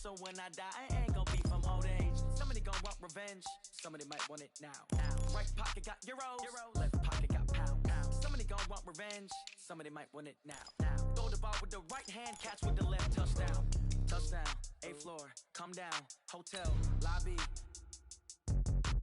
So when I die, I ain't gonna be from old age. Somebody gon' want revenge, somebody might want it now. Right pocket got euros, left pocket got pounds. Somebody gon' want revenge, somebody might want it now. Throw the ball with the right hand, catch with the left, touchdown. Touchdown, 8th floor, come down, hotel, lobby.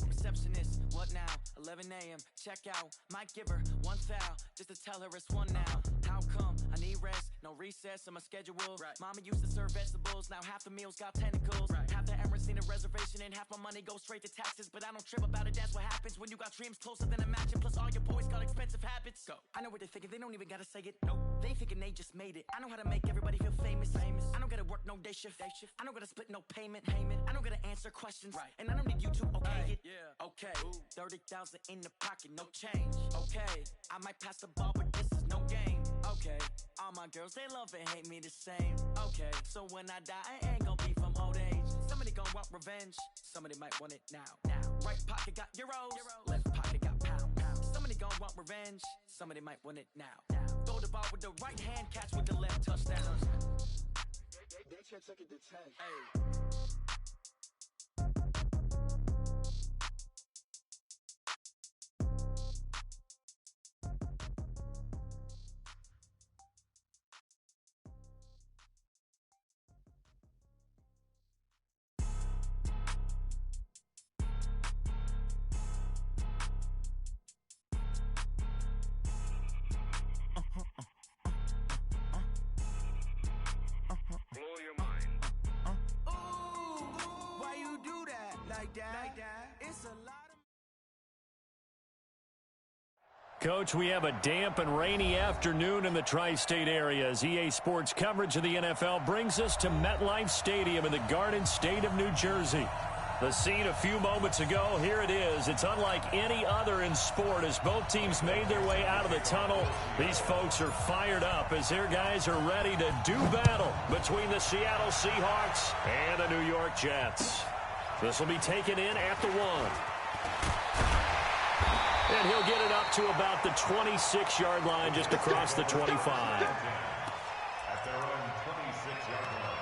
Receptionist, what now? 11 a.m. Check out. Might give her one foul just to tell her it's one now. How come? I need rest, no recess in my schedule. Right. Mama used to serve vegetables, now half the meals got tentacles. Right. Half the errands need a reservation and half my money goes straight to taxes. But I don't trip about it, that's what happens when you got dreams closer than a match. And plus all your boys got expensive habits. Go. I know what they're thinking, they don't even gotta say it. Nope. They thinking they just made it. I know how to make everybody feel famous. I don't gotta work no day shift. I don't gotta split no payment. I don't gotta answer questions. Right. And I don't need you to okay it. Yeah. Okay. 30,000 in the pocket, no change. Okay. I might pass the ball, but this is no game. Okay. All my girls, they love and hate me the same. Okay. So when I die, I ain't gonna be from old age. Somebody gon' want revenge, somebody might want it now. Right pocket got euros, left pocket got pounds. Somebody gon' want revenge, somebody might want it now. Throw the ball with the right hand, catch with the left, touchdown. They check it to 10. Hey. Coach, we have a damp and rainy afternoon in the tri-state area as EA Sports coverage of the NFL brings us to MetLife Stadium in the Garden State of New Jersey. The scene a few moments ago, here it is. It's unlike any other in sport as both teams made their way out of the tunnel. These folks are fired up as their guys are ready to do battle between the Seattle Seahawks and the New York Jets. This will be taken in at the 1. And he'll get it up to about the 26-yard line, just across the 25. At their own 26-yard line.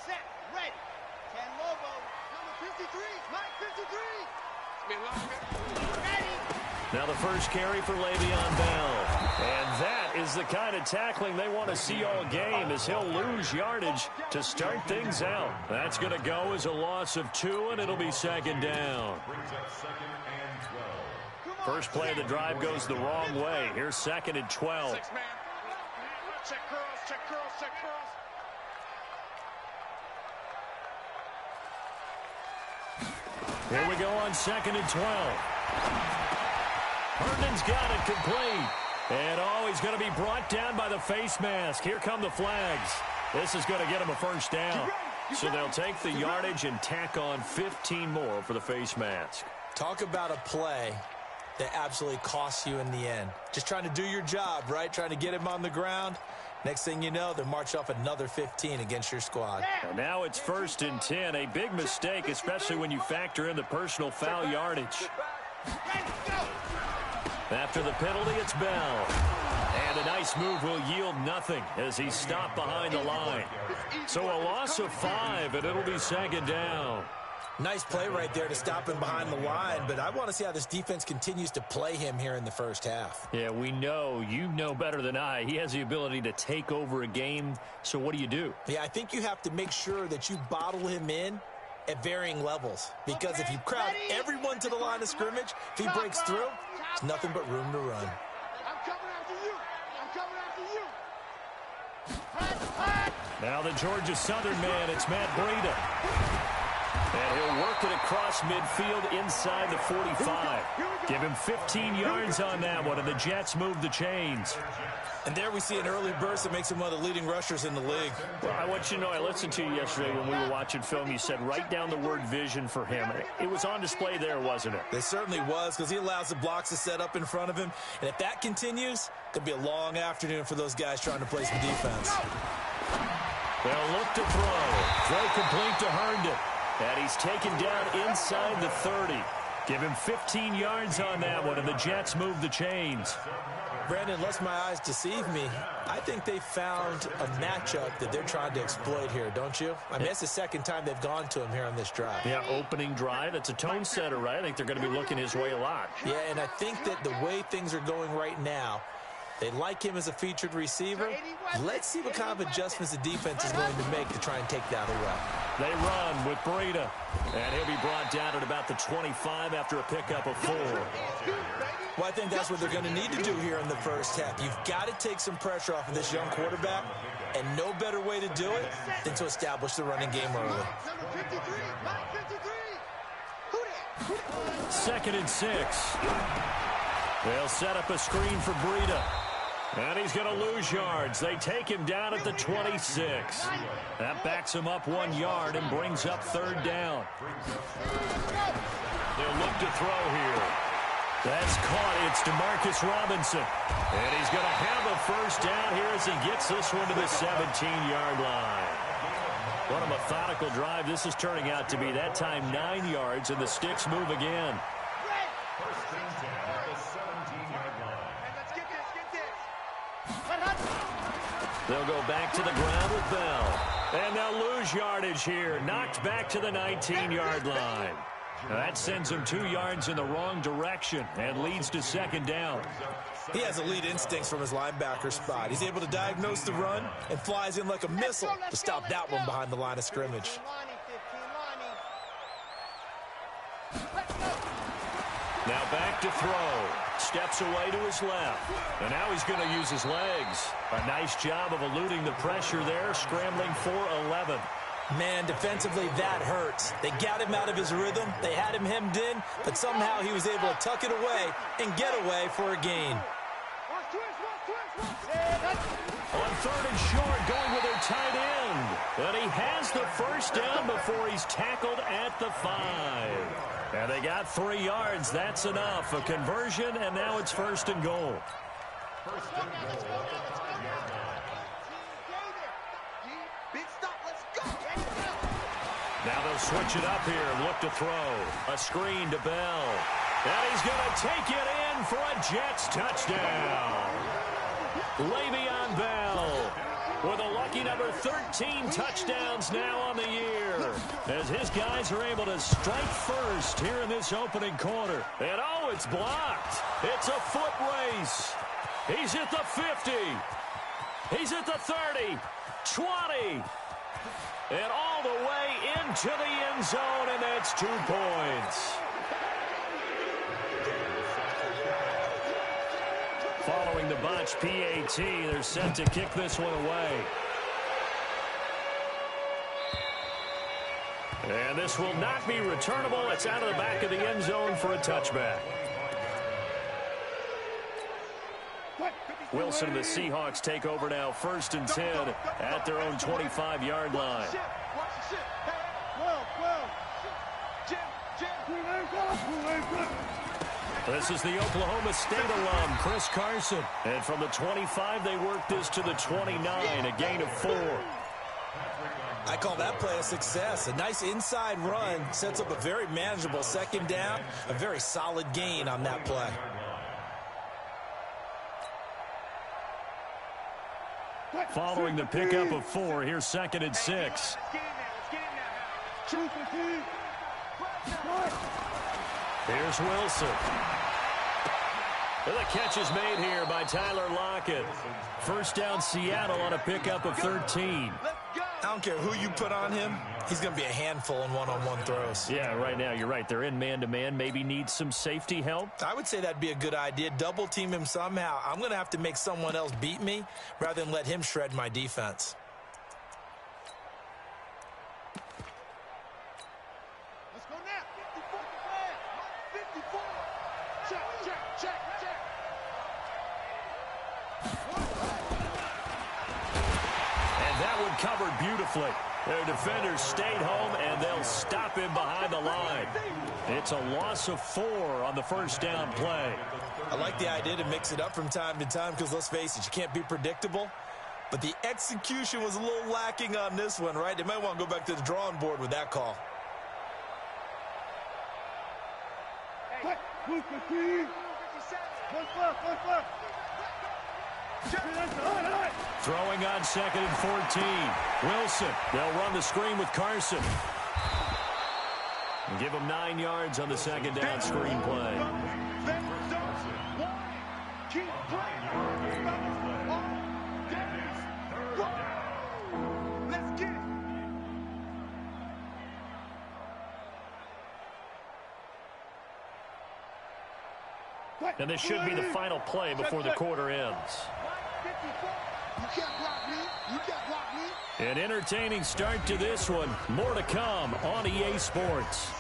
Set, ready. Ken Lobo, number 53, Mike 53. Ready. Now the first carry for Le'Veon Bell. And that is the kind of tackling they want to see all game as he'll lose yardage to start things out. That's going to go as a loss of 2, and it'll be second down. First play of the drive goes the wrong way. Here's second and 12. Check curls, check curls, check curls. Here we go on second and 12. Herndon's got it complete. And, he's going to be brought down by the face mask. Here come the flags. This is going to get him a first down. So they'll take the yardage and tack on 15 more for the face mask. Talk about a play that absolutely costs you in the end. Just trying to do your job, right? Trying to get him on the ground. Next thing you know, they march off another 15 against your squad. And now it's first and 10. A big mistake, especially when you factor in the personal foul yardage. After the penalty, it's Bell. And a nice move will yield nothing as he's stopped behind the line. So a loss of 5, and it'll be second down. Nice play right there to stop him behind the line, but I want to see how this defense continues to play him here in the first half. Yeah, we know. You know better than I. He has the ability to take over a game, so what do? Yeah, I think you have to make sure that you bottle him in at varying levels, because if you crowd everyone to the line of scrimmage, if he breaks through, there's nothing but room to run. I'm coming after you. I'm coming after you. Now the Georgia Southern man, it's Matt Breida. And he'll work it across midfield inside the 45. Give him 15 yards on that one, and the Jets move the chains. And there we see an early burst that makes him one of the leading rushers in the league. Well, I want you to know, I listened to you yesterday when we were watching film. You said write down the word vision for him. It was on display there, wasn't it? It certainly was, because he allows the blocks to set up in front of him. And if that continues, it'll be a long afternoon for those guys trying to play some defense. They'll look to throw. Throw complete to Herndon. And he's taken down inside the 30. Give him 15 yards on that one, and the Jets move the chains. Brandon, unless my eyes deceive me, I think they found a matchup that they're trying to exploit here, don't you? I mean, it's the second time they've gone to him here on this drive. Yeah, opening drive. It's a tone setter, right? I think they're going to be looking his way a lot. Yeah, and I think that the way things are going right now, they like him as a featured receiver. Let's see what kind of adjustments the defense is going to make to try and take that away. They run with Breida, and he'll be brought down at about the 25 after a pickup of 4. Well, I think that's what they're going to need to do here in the first half. You've got to take some pressure off of this young quarterback, and no better way to do it than to establish the running game early. 2nd and 6. They'll set up a screen for Breida. And he's going to lose yards. They take him down at the 26. That backs him up 1 yard and brings up 3rd down. They'll look to throw here. That's caught. It's DeMarcus Robinson. And he's going to have a 1st down here as he gets this one to the 17-yard line. What a methodical drive this is turning out to be. That time 9 yards, and the sticks move again. They'll go back to the ground with Bell. And they'll lose yardage here. Knocked back to the 19-yard line. That sends him 2 yards in the wrong direction and leads to 2nd down. He has elite instincts from his linebacker spot. He's able to diagnose the run and flies in like a missile to stop that one behind the line of scrimmage. Now back to throw. Steps away to his left. And now he's going to use his legs. A nice job of eluding the pressure there, scrambling for 11. Man, defensively, that hurts. They got him out of his rhythm. They had him hemmed in, but somehow he was able to tuck it away and get away for a gain. On 3rd and short, going with their tight end. And he has the 1st down before he's tackled at the 5. And they got 3 yards. That's enough. A conversion, and now it's 1st and goal. Now they'll switch it up here and look to throw. A screen to Bell. And he's going to take it in for a Jets touchdown. Le'Veon Bell with a lucky number 13 touchdowns now on the year, as his guys are able to strike first here in this opening quarter. And oh, it's blocked. It's a foot race. He's at the 50. He's at the 30, 20, and all the way into the end zone, and that's 2 points. Following the botch PAT, they're set to kick this one away. And this will not be returnable. It's out of the back of the end zone for a touchback. Wilson and the Seahawks take over now, 1st and 10 at their own 25-yard line. This is the Oklahoma State alum, Chris Carson. And from the 25, they work this to the 29, a gain of 4. I call that play a success. A nice inside run sets up a very manageable 2nd down, a very solid gain on that play. Following the pickup of 4, here's 2nd and 6. Here's Wilson. The catch is made here by Tyler Lockett. 1st down Seattle on a pickup of 13. I don't care who you put on him. He's going to be a handful in one-on-one throws. Yeah, right now, you're right. They're in man-to-man. Maybe needs some safety help. I would say that'd be a good idea. Double team him somehow. I'm going to have to make someone else beat me rather than let him shred my defense. Let's go now. 54. Check. And that one covered beautifully. Their defenders stayed home, and they'll stop him behind the line. It's a loss of 4 on the 1st down play. I like the idea to mix it up from time to time because, let's face it, you can't be predictable. But the execution was a little lacking on this one, right? They might want to go back to the drawing board with that call. Throwing on 2nd and 14. Wilson. They'll run the screen with Carson. And give him 9 yards on the second down screen play. Keep playing. Let's get it. And this should be the final play before the quarter ends. You can't block me. You can't block me. An entertaining start to this one. More to come on EA Sports.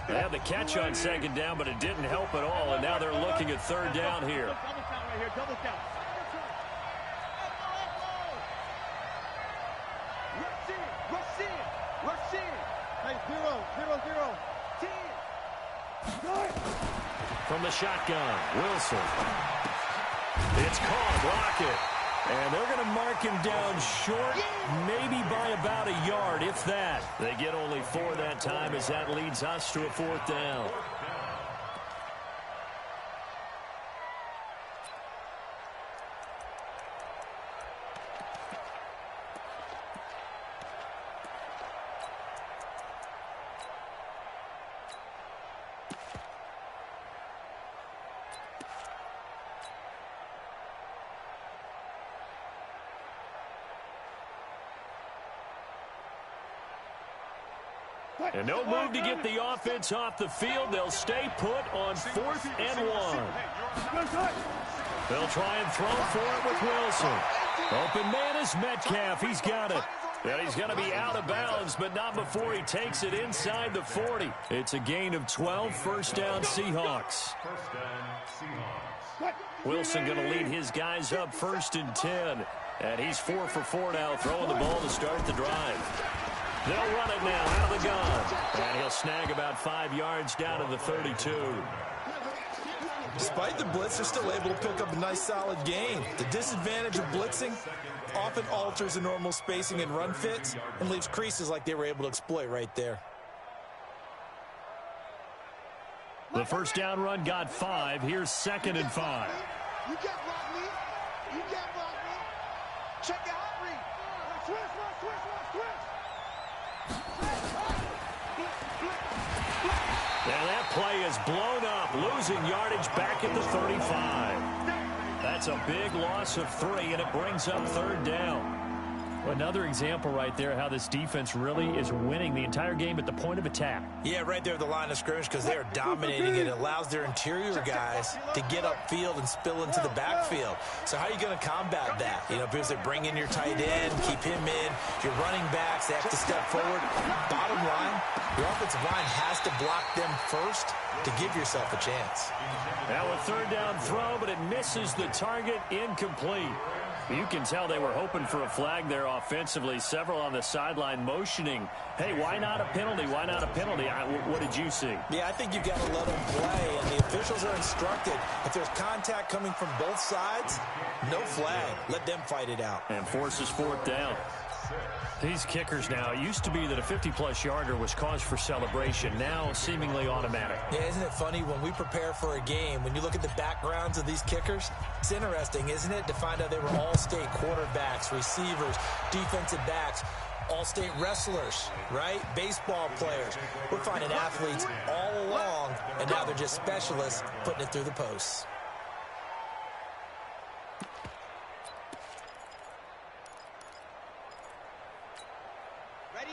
They had the catch on second down, but it didn't help at all, and now they're looking at third down here. Double count right here. Double count. Rush in. Hey, 0, 0, 0. 10. From the shotgun, Wilson. It's caught, Lockett. And they're going to mark him down short, maybe by about a yard, if that. They get only 4 that time as that leads us to a 4th down. And no move to get the offense off the field. They'll stay put on 4th and 1. They'll try and throw for it with Wilson. Open man is Metcalf. He's got it. And he's going to be out of bounds, but not before he takes it inside the 40. It's a gain of 12, 1st down Seahawks. Wilson going to lead his guys up 1st and 10. And he's 4 for 4 now, throwing the ball to start the drive. They'll run it now out of the gun. And he'll snag about 5 yards down to the 32. Despite the blitz, they're still able to pick up a nice solid gain. The disadvantage of blitzing often alters the normal spacing and run fits and leaves creases like they were able to exploit right there. The 1st down run got 5. Here's 2nd and 5. You can't block me. You can't block me. Check your hot read. Switch. And that play is blown up, losing yardage back at the 35. That's a big loss of 3, and it brings up 3rd down. Another example right there how this defense really is winning the entire game at the point of attack. Yeah, right there at the line of scrimmage because they are dominating it. It allows their interior guys to get upfield and spill into the backfield. So how are you going to combat that? You know, because they bring in your tight end, keep him in. Your running backs, they have to step forward. Bottom line, your offensive line has to block them first to give yourself a chance. Now a 3rd down throw, but it misses the target, incomplete. You can tell they were hoping for a flag there offensively. Several on the sideline motioning, hey, why not a penalty? Why not a penalty? What did you see? Yeah, I think you've got to let them play, and the officials are instructed. If there's contact coming from both sides, no flag. Let them fight it out. And forces 4th down. These kickers now, it used to be that a 50-plus yarder was cause for celebration. Now seemingly automatic. Yeah, isn't it funny when we prepare for a game, when you look at the backgrounds of these kickers, it's interesting, isn't it, to find out they were all-state quarterbacks, receivers, defensive backs, all-state wrestlers, right? Baseball players. We're finding athletes all along, and now they're just specialists putting it through the posts.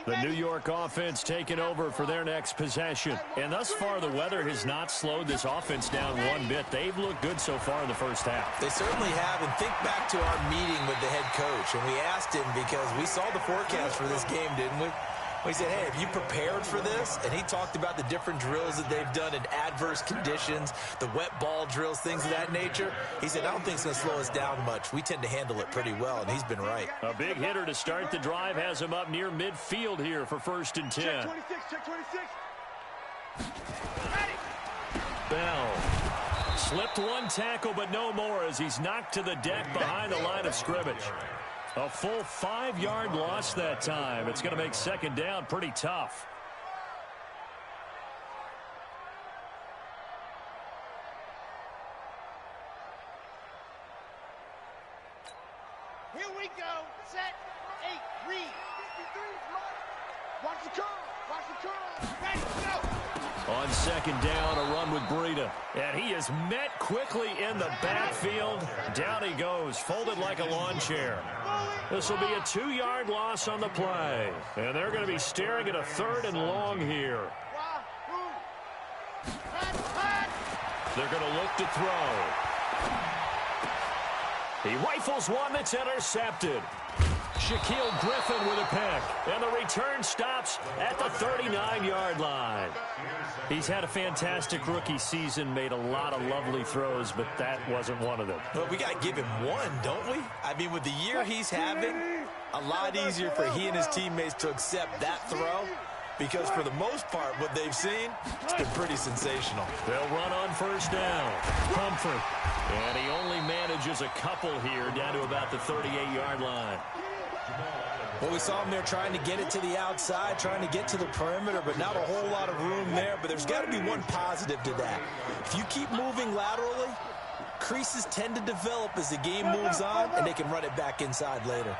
The New York offense taking over for their next possession. And thus far, the weather has not slowed this offense down one bit. They've looked good so far in the 1st half. They certainly have. And think back to our meeting with the head coach. And we asked him because we saw the forecast for this game, didn't we? We said, hey, have you prepared for this? And he talked about the different drills that they've done in adverse conditions, the wet ball drills, things of that nature. He said, I don't think it's going to slow us down much. We tend to handle it pretty well, and he's been right. A big hitter to start the drive has him up near midfield here for 1st and 10. Check 26, check 26. Bell slipped one tackle, but no more as he's knocked to the deck behind the line of scrimmage. A full 5-yard loss that time. It's going to make second down pretty tough. Here we go. Set. 8. Read. Watch the curl. Watch the curl. Ready, go. On second down, a run with Breida. And he is met quickly in the backfield. Down he goes, folded like a lawn chair. This will be a 2-yard loss on the play. And they're going to be staring at a 3rd and long here. They're going to look to throw. He rifles one that's intercepted. Shaquille Griffin with a pick. And the return stops at the 39-yard line. He's had a fantastic rookie season, made a lot of lovely throws, but that wasn't one of them. But we got to give him one, don't we? I mean, with the year he's having, a lot easier for he and his teammates to accept that throw, because for the most part, what they've seen, it's been pretty sensational. They'll run on first down. Humphrey. And he only manages a couple here down to about the 38-yard line. Well, we saw him there trying to get it to the outside, trying to get to the perimeter, but not a whole lot of room there. But there's got to be one positive to that. If you keep moving laterally, creases tend to develop as the game moves on, and they can run it back inside later.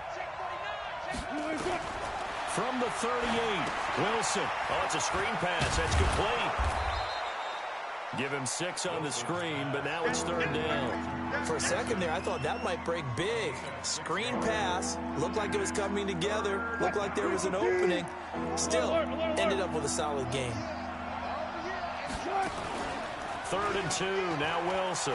From the 38, Wilson. Oh, it's a screen pass. That's complete. Give him 6 on the screen, but now it's 3rd down. For a second there, I thought that might break big. Screen pass. Looked like it was coming together. Looked like there was an opening. Still, ended up with a solid game. 3rd and 2, now Wilson.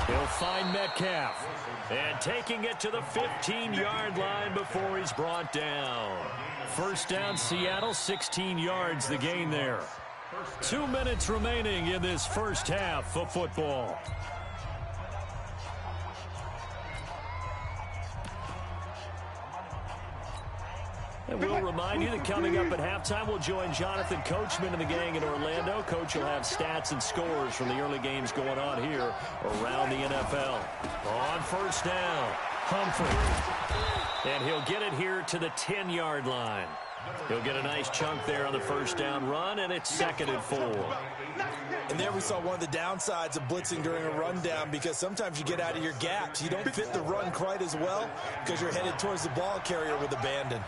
He'll find Metcalf. And taking it to the 15-yard line before he's brought down. First down, Seattle, 16 yards the gain there. 2 minutes remaining in this first half of football. And we'll remind you that coming up at halftime, we'll join Jonathan Coachman and the gang in Orlando. Coach will have stats and scores from the early games going on here around the NFL. On first down, Humphrey. And he'll get it here to the 10-yard line. He'll get a nice chunk there on the first down run, and it's 2nd and 4. And there we saw one of the downsides of blitzing during a rundown, because sometimes you get out of your gaps. You don't fit the run quite as well because you're headed towards the ball carrier with abandon.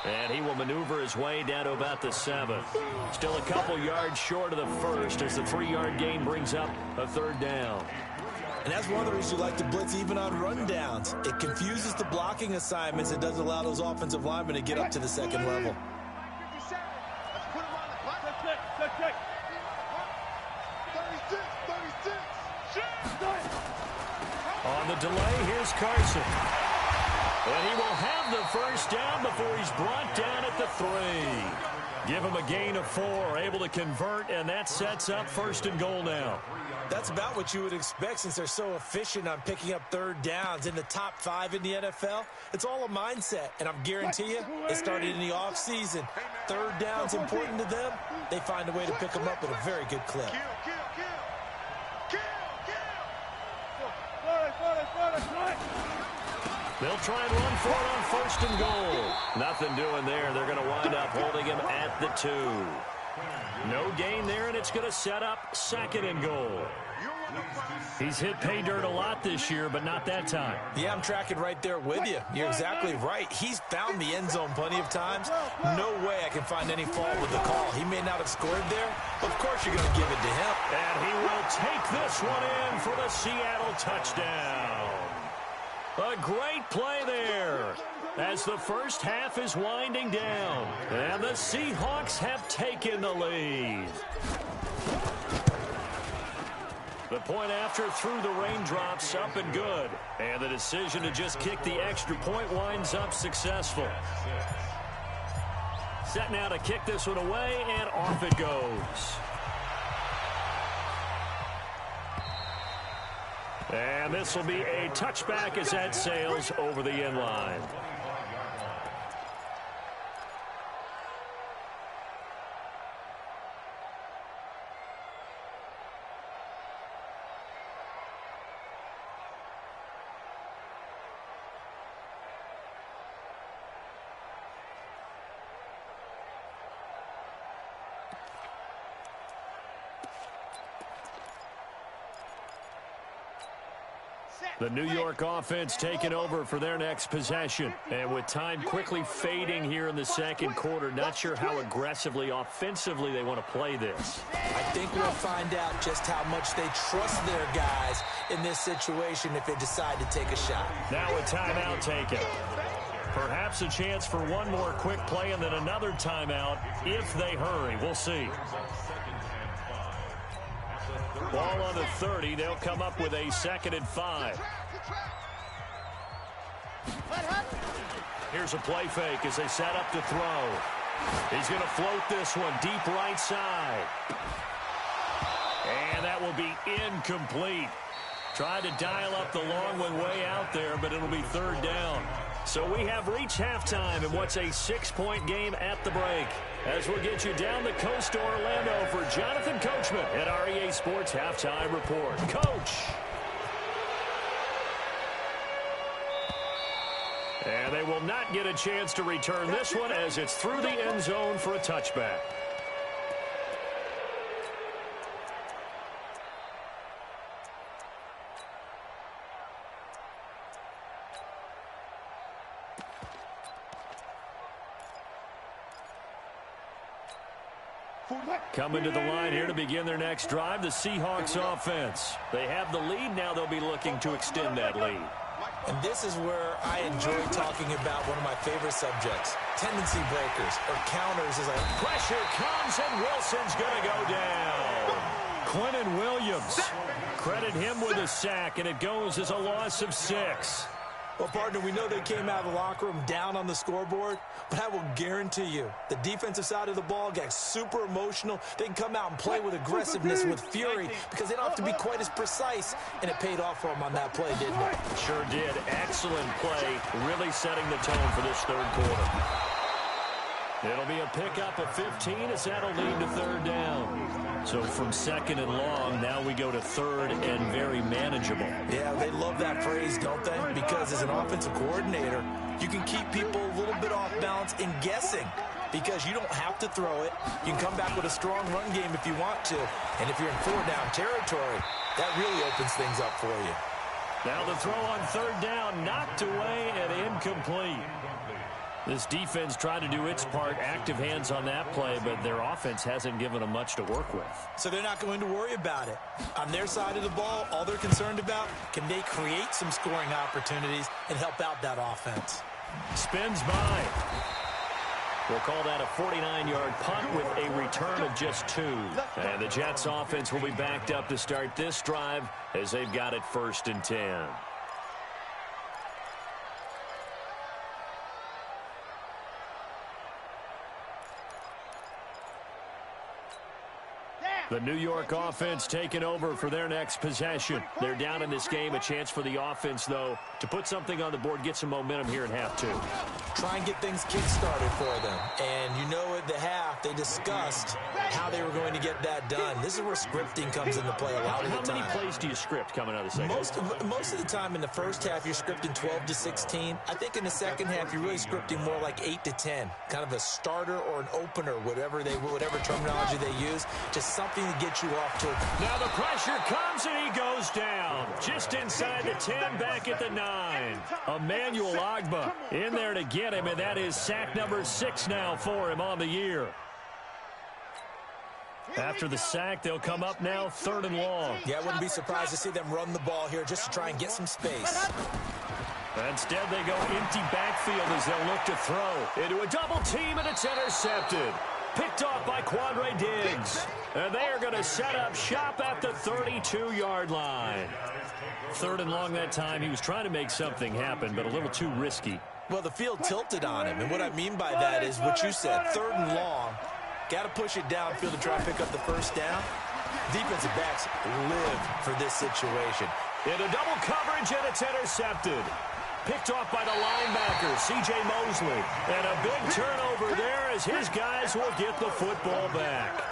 And he will maneuver his way down to about the 7. Still a couple yards short of the first as the 3-yard gain brings up a 3rd down. And that's one of the reasons you like to blitz even on rundowns. It confuses the blocking assignments. It doesn't allow those offensive linemen to get up to the second level. On the delay, here's Carson. And he will have the first down before he's brought down at the 3. Give him a gain of 4, able to convert, and that sets up 1st and goal now. That's about what you would expect since they're so efficient on picking up 3rd downs in the top 5 in the NFL. It's all a mindset, and I'm guarantee you, it started in the offseason. 3rd down's important to them. They find a way to pick them up at a very good clip. They'll try and run for it on 1st and goal. Nothing doing there. They're going to wind up holding him at the 2. No gain there, and it's going to set up 2nd and goal. He's hit pay dirt a lot this year, but not that time. Yeah, I'm tracking right there with you. You're exactly right. He's found the end zone plenty of times. No way I can find any fault with the call. He may not have scored there, but of course you're going to give it to him. And he will take this one in for the Seattle touchdown. A great play there as the first half is winding down. And the Seahawks have taken the lead. The point after through the raindrops, up and good. And the decision to just kick the extra point winds up successful. Set now to kick this one away, and off it goes. And this will be a touchback as that sails over the end line. The New York offense taking over for their next possession. And with time quickly fading here in the second quarter, not sure how aggressively, offensively they want to play this. I think we'll find out just how much they trust their guys in this situation if they decide to take a shot. Now a timeout taken. Perhaps a chance for one more quick play and then another timeout if they hurry. We'll see. Ball on the 30. They'll come up with a 2nd and 5. Here's a play fake as they set up to throw. He's going to float this one deep right side. And that will be incomplete. Tried to dial up the long one way out there, but it'll be 3rd down. So we have reached halftime in what's a 6-point game at the break. As we'll get you down the coast to Orlando for Jonathan Coachman at our EA Sports Halftime Report. Coach. And they will not get a chance to return this one as it's through the end zone for a touchback. Coming to the line here to begin their next drive, the Seahawks offense. They have the lead. Now they'll be looking to extend that lead. And this is where I enjoy talking about one of my favorite subjects, tendency breakers or counters. Pressure comes and Wilson's going to go down. Quentin Williams. Credit him with a sack, and it goes as a loss of 6. Well, partner, we know they came out of the locker room down on the scoreboard, but I will guarantee you the defensive side of the ball got super emotional. They can come out and play with aggressiveness, with fury, because they don't have to be quite as precise, and it paid off for them on that play, didn't it? Sure did. Excellent play, really setting the tone for this 3rd quarter. It'll be a pickup of 15 as that'll lead to 3rd down. So from 2nd and long, now we go to 3rd and very manageable. Yeah, they love that phrase, don't they? Because as an offensive coordinator, you can keep people a little bit off balance in guessing because you don't have to throw it. You can come back with a strong run game if you want to. And if you're in 4-down territory, that really opens things up for you. Now the throw on 3rd down, knocked away and incomplete. This defense tried to do its part, active hands on that play, but their offense hasn't given them much to work with. So they're not going to worry about it. On their side of the ball, all they're concerned about, can they create some scoring opportunities and help out that offense? Spins by. We'll call that a 49-yard punt with a return of just 2. And the Jets offense will be backed up to start this drive as they've got it 1st and 10. The New York offense taking over for their next possession. They're down in this game. A chance for the offense, though, to put something on the board, get some momentum here in half 2. Try and get things kick-started for them. And you know at the half, they discussed how they were going to get that done. This is where scripting comes into play a lot of the time. How many plays do you script coming out of the second? Most of the time in the first half, you're scripting 12 to 16. I think in the second half, you're really scripting more like 8 to 10. Kind of a starter or an opener, whatever terminology they use. Just something to get you off to. Now the pressure comes and he goes down. Just inside the 10, back at the 9. Emmanuel Ogbah in there to get him, and that is sack number 6 now for him on the year. After the sack, they'll come up now 3rd and long. Yeah, I wouldn't be surprised to see them run the ball here just to try and get some space. Instead, they go empty backfield as they'll look to throw into a double team, and it's intercepted. Picked off by Quandre Diggs. And they are going to set up shop at the 32-yard line. 3rd and long that time. He was trying to make something happen, but a little too risky. Well, the field tilted on him, and what I mean by that is what you said, 3rd and long. Got to push it downfield to try to pick up the 1st down. Defensive backs live for this situation. Into double coverage, and it's intercepted. Picked off by the linebacker, C.J. Mosley. And a big turnover there as his guys will get the football back.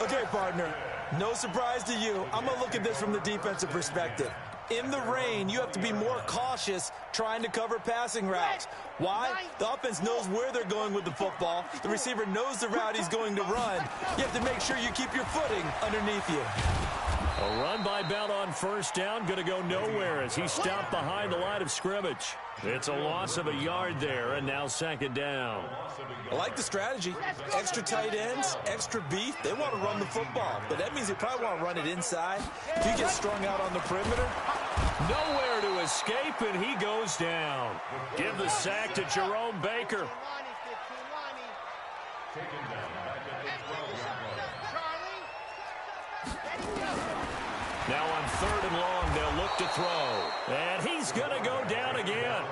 Okay, partner, no surprise to you. I'm going to look at this from the defensive perspective. In the rain, you have to be more cautious trying to cover passing routes. Why? The offense knows where they're going with the football. The receiver knows the route he's going to run. You have to make sure you keep your footing underneath you. A run by Bell on first down, going to go nowhere as he stopped behind the line of scrimmage. It's a loss of a yard there, and now second down. I like the strategy. Extra tight ends, extra beef. They want to run the football, but that means they probably want to run it inside. If you get strung out on the perimeter. Nowhere to escape, and he goes down. Give the sack to Jerome Baker. Now on 3rd and long, they'll look to throw. And he's going to go down again.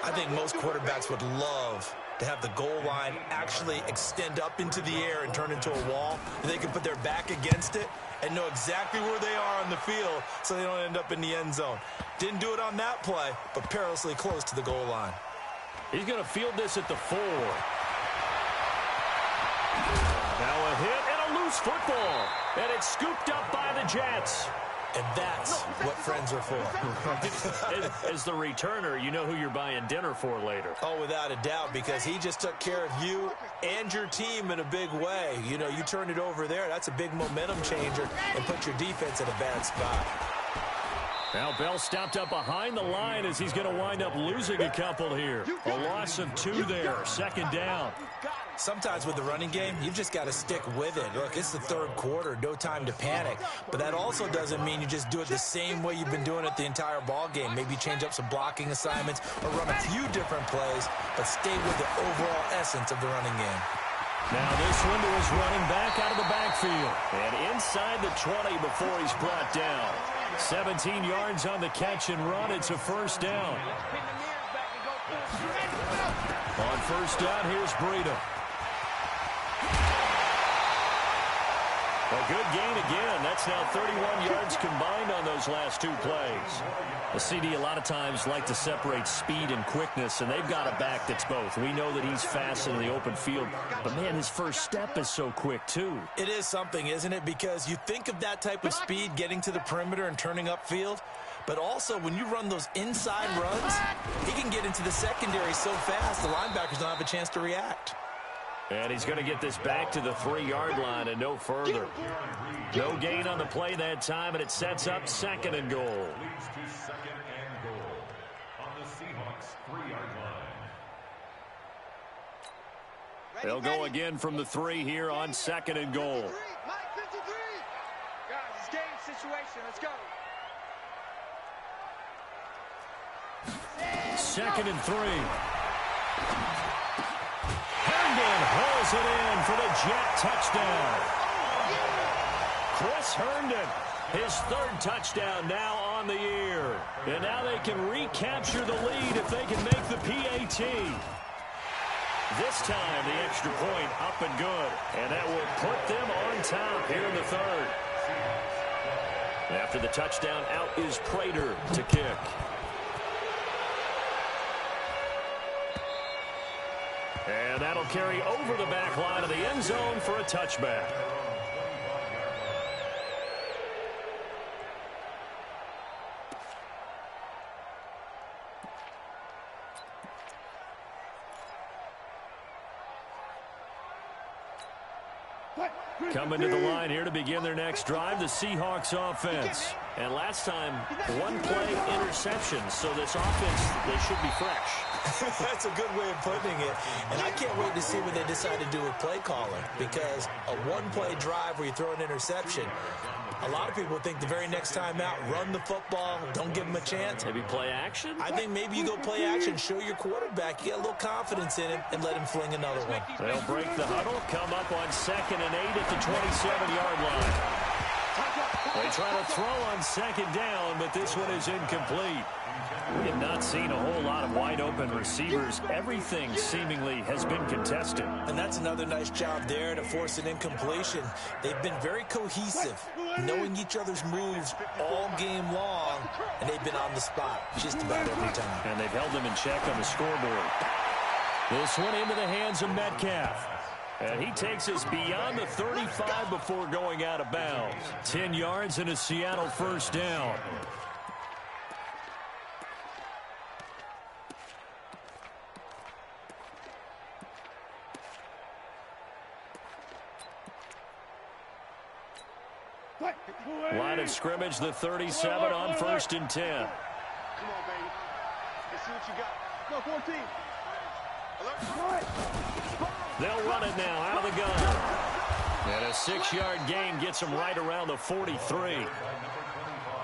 I think most quarterbacks would love to have the goal line actually extend up into the air and turn into a wall. And they can put their back against it and know exactly where they are on the field so they don't end up in the end zone. Didn't do it on that play, but perilously close to the goal line. He's going to field this at the 4. Now a hit and a loose football. And it's scooped up by the Jets. And that's what friends are for. As the returner, you know who you're buying dinner for later. Oh, without a doubt, because he just took care of you and your team in a big way. You know, you turn it over there, that's a big momentum changer and put your defense in a bad spot. Now Bell stopped up behind the line as he's going to wind up losing a couple here. A loss of 2 there, second down. Sometimes with the running game, you've just got to stick with it. Look, it's the 3rd quarter, no time to panic. But that also doesn't mean you just do it the same way you've been doing it the entire ball game. Maybe change up some blocking assignments or run a few different plays, but stay with the overall essence of the running game. Now this one to his running back out of the backfield. And inside the 20 before he's brought down. 17 yards on the catch and run. It's a first down. On first down, here's Breida. A good gain again. That's now 31 yards combined on those last 2 plays. The CD a lot of times like to separate speed and quickness, and they've got a back that's both. We know that he's fast in the open field, but, man, his first step is so quick, too. It is something, isn't it? Because you think of that type of speed getting to the perimeter and turning upfield, but also when you run those inside runs, he can get into the secondary so fast the linebackers don't have a chance to react. And he's going to get this back to the 3-yard line and no further. No gain on the play that time, and it sets up 2nd and goal. Leads to 2nd and goal on the Seahawks 3-yard line. They'll go again from the 3 here on 2nd and goal. Mike 53. Guys, it's game situation. Let's go. 2nd and 3. Herndon hauls it in for the Jet touchdown. Chris Herndon, his 3rd touchdown now on the year. And now they can recapture the lead if they can make the PAT. This time, the extra point up and good. And that will put them on top here in the 3rd. After the touchdown, out is Prater to kick. And that'll carry over the back line of the end zone for a touchback. Coming to the line here to begin their next drive, the Seahawks offense. And last time, 1 play interception, so this offense, they should be fresh. That's a good way of putting it. And I can't wait to see what they decide to do with play calling, because a 1-play drive where you throw an interception, a lot of people think the very next time out, run the football, don't give them a chance. Maybe play action? I think maybe you go play action, show your quarterback, you get a little confidence in him, and let him fling another one. They'll break the huddle, come up on 2nd and 8 at the 27-yard line. They try to throw on 2nd down, but this one is incomplete. We have not seen a whole lot of wide-open receivers. Everything seemingly has been contested. And that's another nice job there to force an incompletion. They've been very cohesive, knowing each other's moves all game long, and they've been on the spot just about every time. And they've held them in check on the scoreboard. This one into the hands of Metcalf. And he takes us beyond the 35 before going out of bounds. 10 yards and a Seattle first down. Line of scrimmage, the 37 on 1st and 10. Come on, baby. Let's see what you got. Go, 14. They'll run it now out of the gun. And a 6-yard gain gets him right around the 43.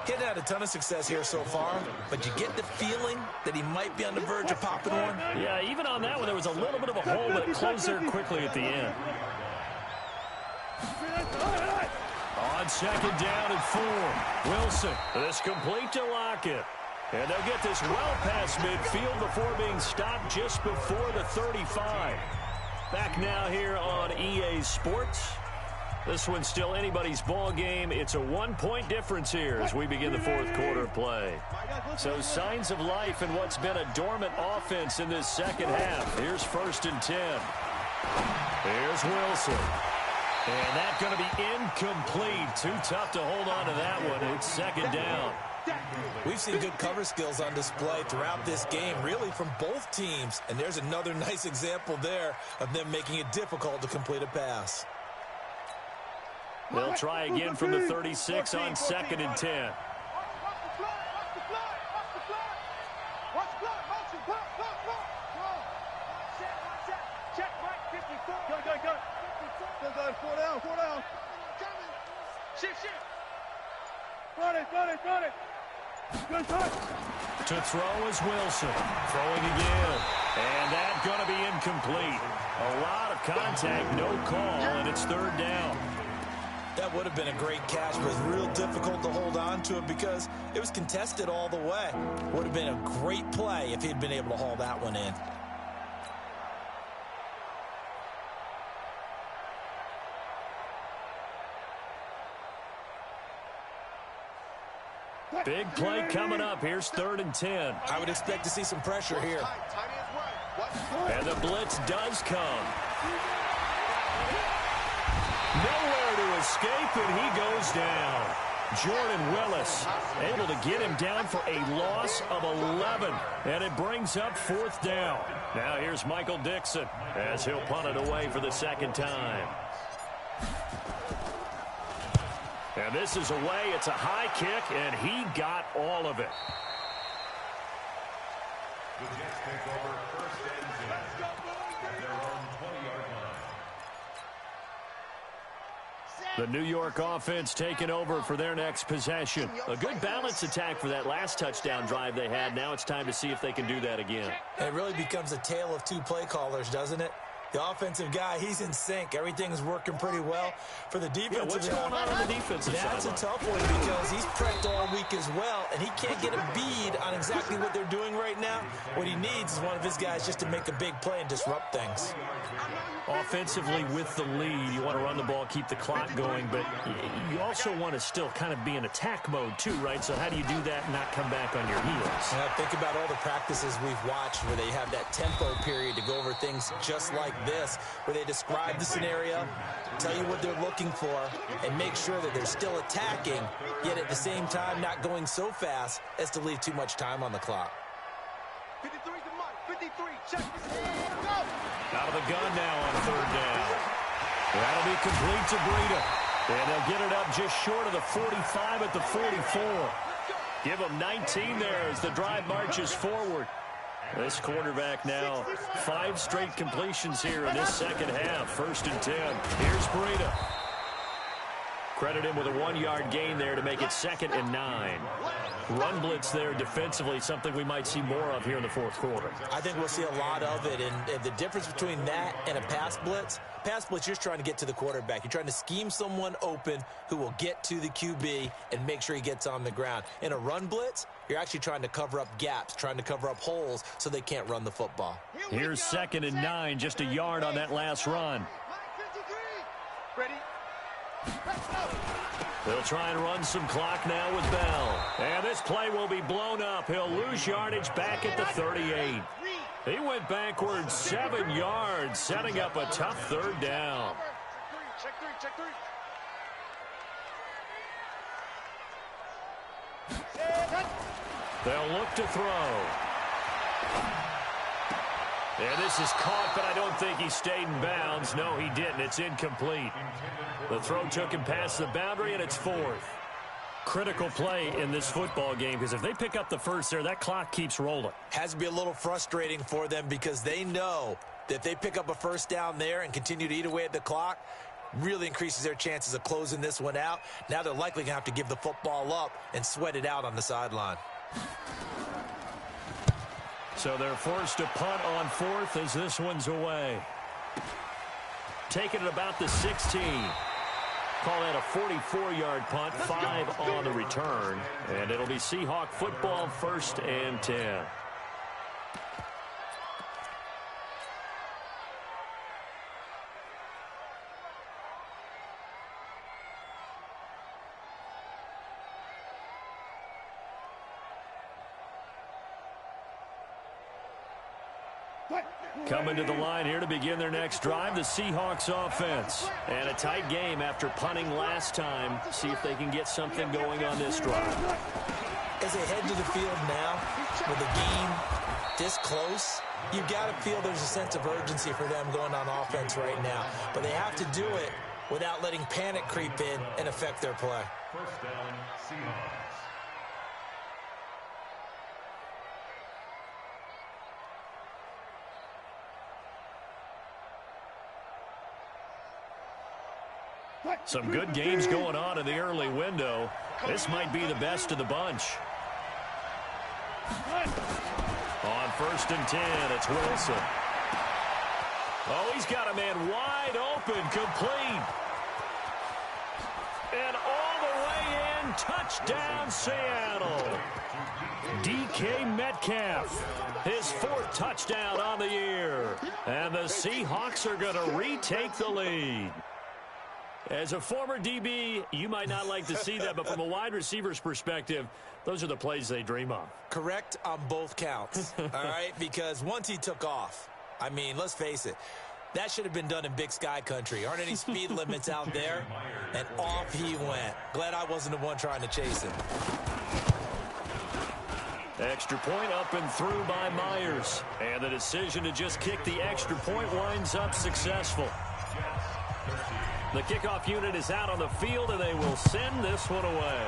He's had a ton of success here so far, but you get the feeling that he might be on the verge of popping one. Yeah, even on that one, there was a little bit of a hole, but it closed there quickly at the end. On 2nd down and 4. Wilson, this complete to Lockett. And they'll get this well past midfield before being stopped just before the 35. Back now here on EA Sports. This one's still anybody's ball game. It's a 1-point difference here as we begin the 4th quarter play. So signs of life in what's been a dormant offense in this second half. Here's 1st and 10. Here's Wilson. And that's going to be incomplete. Too tough to hold on to that one. It's 2nd down. We've seen good cover skills on display throughout this game, really from both teams. And there's another nice example there of them making it difficult to complete a pass. They'll try again from the 36 on 2nd and 10. Four down. Shift. Run it. Good touch. To throw is Wilson. Throwing again. And that's going to be incomplete. A lot of contact, no call, and it's 3rd down. That would have been a great catch, but it was real difficult to hold on to it because it was contested all the way. Would have been a great play if he'd been able to haul that one in. Big play coming up. Here's 3rd and 10. I would expect to see some pressure here. And the blitz does come. Nowhere to escape, and he goes down. Jordan Willis able to get him down for a loss of 11. And it brings up 4th down. Now here's Michael Dixon as he'll punt it away for the 2nd time. And this is away. It's a high kick, and he got all of it. The Jets take over 1st and 10 at their own 20-yard line. The New York offense taking over for their next possession. A good balanced attack for that last touchdown drive they had. Now it's time to see if they can do that again. It really becomes a tale of 2 play callers, doesn't it? The offensive guy, he's in sync. Everything's working pretty well. For the defensive what's going on the defensive side? That's a tough one because he's prepped all week as well, and he can't get a bead on exactly what they're doing right now. What he needs is one of his guys just to make a big play and disrupt things. Offensively with the lead, you want to run the ball, keep the clock going, but you also want to still kind of be in attack mode too, right? So how do you do that and not come back on your heels? Think about all the practices we've watched where they have that tempo period to go over things just like this, where they describe the scenario, tell you what they're looking for, and make sure that they're still attacking, yet at the same time not going so fast as to leave too much time on the clock. 53 to Mike. 53. Check this. Go. Out of the gun now on 3rd down. That'll be complete to Breida. And they'll get it up just short of the 45 at the 44. Give them 19 there as the drive marches forward. This quarterback now 5 straight completions here in this second half. 1st and 10. Here's Breida. Credit him with a 1-yard gain there to make it 2nd and 9. Run blitz there defensively, something we might see more of here in the fourth quarter. I think we'll see a lot of it, and the difference between that and a pass blitz, you're just trying to get to the quarterback. You're trying to scheme someone open who will get to the QB and make sure he gets on the ground. In a run blitz, you're actually trying to cover up gaps, trying to cover up holes so they can't run the football. Here's 2nd and 9, just a yard on that last run. Ready? They'll try and run some clock now with Bell. And this play will be blown up. He'll lose yardage back at the 38. He went backwards 7 yards, setting up a tough 3rd down. Check three. They'll look to throw. And this is caught, but I don't think he stayed in bounds. No, he didn't. It's incomplete. The throw took him past the boundary, and it's 4th. Critical play in this football game, because if they pick up the first there, that clock keeps rolling. Has to be a little frustrating for them because they know that if they pick up a first down there and continue to eat away at the clock, really increases their chances of closing this one out. Now they're likely going to have to give the football up and sweat it out on the sideline. So they're forced to punt on 4th as this one's away. Taking it about the 16. Call that a 44-yard punt, 5 on the return. And it'll be Seahawk football, 1st and 10. Coming to the line here to begin their next drive, the Seahawks offense. And a tight game after punting last time. See if they can get something going on this drive. As they head to the field now, with the game this close, you've got to feel there's a sense of urgency for them going on offense right now. But they have to do it without letting panic creep in and affect their play. 1st down, Seahawks. Some good games going on in the early window. This might be the best of the bunch. On 1st and 10, it's Wilson. Oh, he's got a man wide open, complete. And all the way in, touchdown Seattle. DK Metcalf, his 4th touchdown on the year. And the Seahawks are going to retake the lead. As a former DB, you might not like to see that, but from a wide receiver's perspective, those are the plays they dream of. Correct on both counts, all right? Because once he took off, I mean, let's face it, that should have been done in Big Sky country. Aren't any speed limits out there? And off he went. Glad I wasn't the one trying to chase him. Extra point up and through by Myers. And the decision to just kick the extra point winds up successful. The kickoff unit is out on the field, and they will send this one away.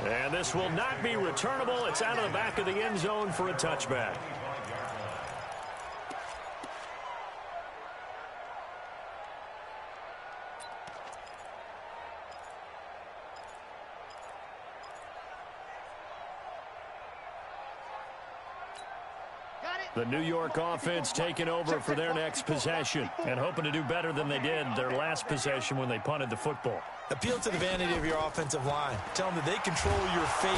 And this will not be returnable. It's out of the back of the end zone for a touchback. The New York offense taking over for their next possession and hoping to do better than they did their last possession when they punted the football. Appeal to the vanity of your offensive line. Tell them that they control your fate.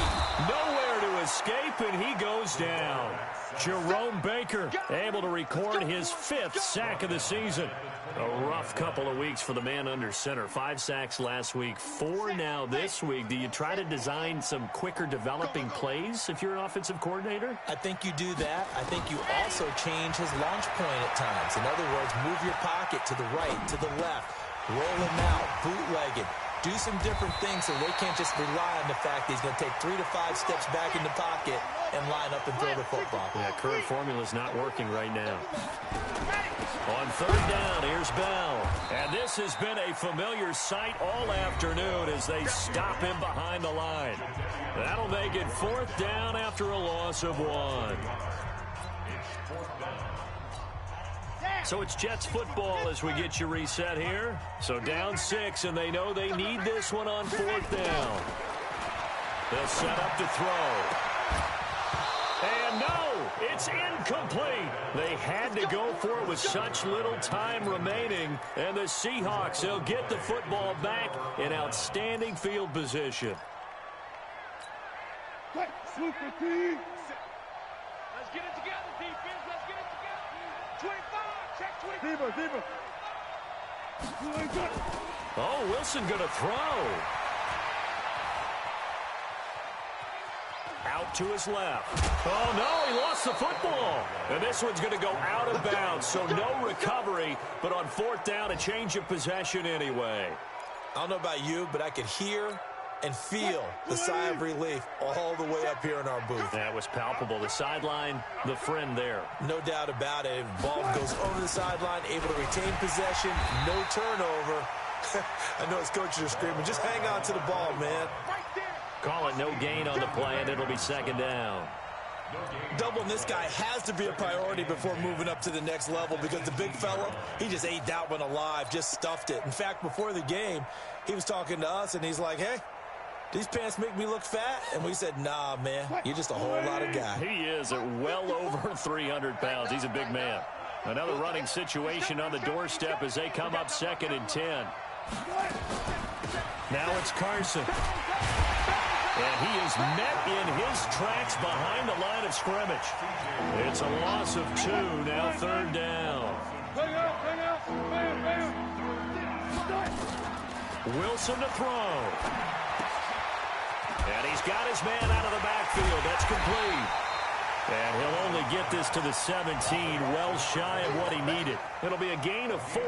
Nowhere to escape, and he goes down. Jerome Baker able to record his 5th sack of the season. A rough couple of weeks for the man under center. 5 sacks last week, 4 now this week. Do you try to design some quicker developing plays if you're an offensive coordinator? I think you do that. I think you also change his launch point at times. In other words, move your pocket to the right, to the left, roll him out, bootleg it. Do some different things so they can't just rely on the fact that he's going to take 3 to 5 steps back in the pocket and line up and throw the football. Yeah, current formula is not working right now. On 3rd down, here's Bell. And this has been a familiar sight all afternoon as they stop him behind the line. That'll make it 4th down after a loss of 1. So it's Jets football as we get you reset here. So down 6, and they know they need this one on 4th down. They'll set up to throw. And no, it's incomplete. They had to go for it with such little time remaining. And the Seahawks, they'll get the football back in outstanding field position. Super team. Let's get it together, defense. Let's get it together. 25. Check 25. Deeper. Oh, Wilson going to throw. Out to his left. Oh, no, he lost the football. And this one's going to go out of bounds, so no recovery. But on 4th down, a change of possession anyway. I don't know about you, but I could hear and feel the sigh of relief all the way up here in our booth. That was palpable. The sideline, the friend there. No doubt about it. Ball goes over the sideline, able to retain possession, no turnover. I know his coaches are screaming, just hang on to the ball, man. Call it no gain on the play, and it'll be 2nd down. Doubling this guy has to be a priority before moving up to the next level because the big fella, he just ate that one alive, just stuffed it. In fact, before the game, he was talking to us, and he's like, hey, these pants make me look fat? And we said, nah, man, you're just a whole lot of guy. He is at well over 300 pounds. He's a big man. Another running situation on the doorstep as they come up 2nd and 10. Now it's Carson. And he is met in his tracks behind the line of scrimmage. It's a loss of 2, now 3rd down. Wilson to throw. And he's got his man out of the backfield. That's complete. And he'll only get this to the 17, well shy of what he needed. It'll be a gain of 4,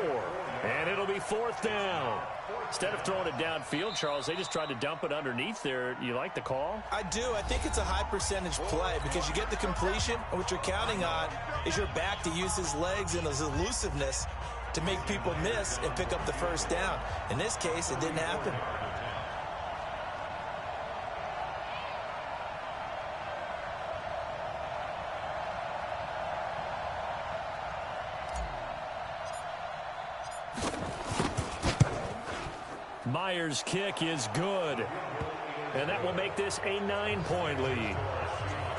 and it'll be 4th down. Instead of throwing it downfield, Charles, they just tried to dump it underneath there. You like the call? I do. I think it's a high percentage play because you get the completion, and what you're counting on is your back to use his legs and his elusiveness to make people miss and pick up the 1st down. In this case, it didn't happen. Myers' kick is good. And that will make this a 9-point lead.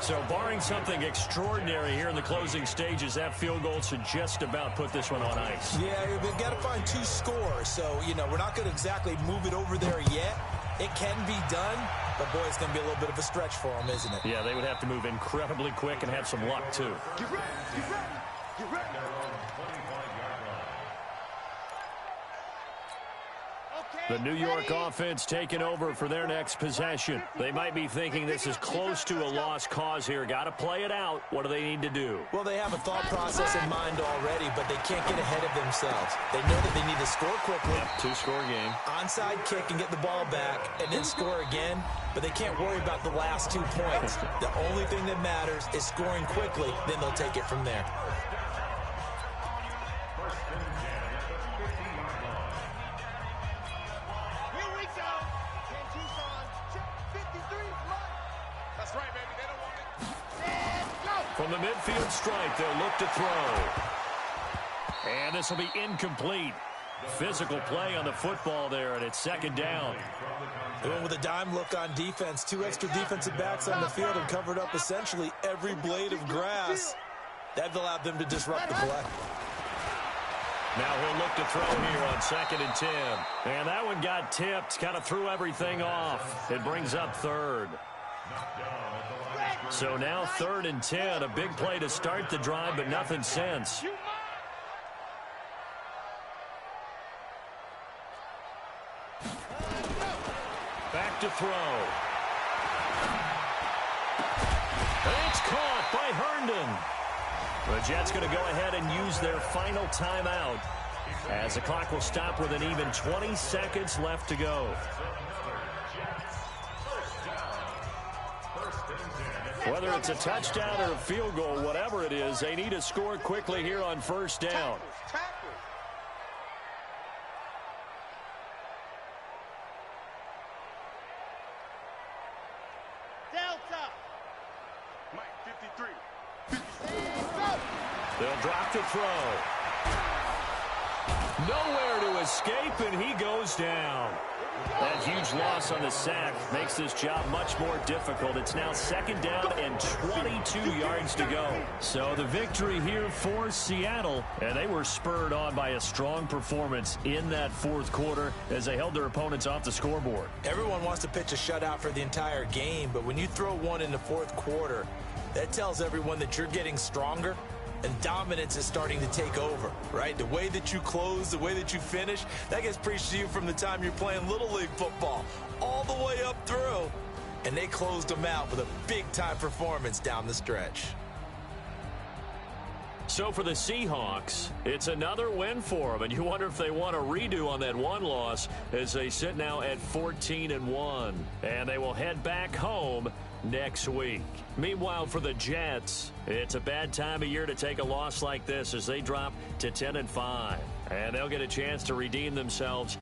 So barring something extraordinary here in the closing stages, that field goal should just about put this one on ice. Yeah, we've got to find 2 scores. So, you know, we're not going to exactly move it over there yet. It can be done, but, boy, it's going to be a little bit of a stretch for them, isn't it? Yeah, they would have to move incredibly quick and have some luck, too. Get ready. Get ready. Get ready. The New York offense taking over for their next possession. They might be thinking this is close to a lost cause here. Got to play it out. What do they need to do? Well, they have a thought process in mind already, but they can't get ahead of themselves. They know that they need to score quickly. Yep, 2-score game. Onside kick and get the ball back and then score again, but they can't worry about the last 2 points. The only thing that matters is scoring quickly, then they'll take it from there. From the midfield stripe, they'll look to throw. And this will be incomplete. Physical play on the football there, and it's 2nd down. They went with a dime look on defense. 2 extra defensive backs on the field and covered up essentially every blade of grass. That allowed them to disrupt the play. Now he'll look to throw here on 2nd and 10. And that one got tipped, kind of threw everything off. It brings up 3rd. So now 3rd and 10, a big play to start the drive, but nothing since. Back to throw. It's caught by Herndon. The Jets going to go ahead and use their final timeout as the clock will stop with an even 20 seconds left to go. Whether it's a touchdown or a field goal, whatever it is, they need to score quickly here on 1st down. Delta. Mike 53. They'll drop to throw. Nowhere to escape, and he goes down. That huge loss on the sack makes this job much more difficult. It's now 2nd down and 22 yards to go. So the victory here for Seattle, and they were spurred on by a strong performance in that 4th quarter as they held their opponents off the scoreboard. Everyone wants to pitch a shutout for the entire game, but when you throw one in the 4th quarter, that tells everyone that you're getting stronger and dominance is starting to take over, right? The way that you close, the way that you finish, that gets preached to you from the time you're playing Little League football all the way up through. And they closed them out with a big-time performance down the stretch. So for the Seahawks, it's another win for them, and you wonder if they want a redo on that one loss as they sit now at 14-1, and they will head back home next week. Meanwhile, for the Jets, it's a bad time of year to take a loss like this as they drop to 10-5, and they'll get a chance to redeem themselves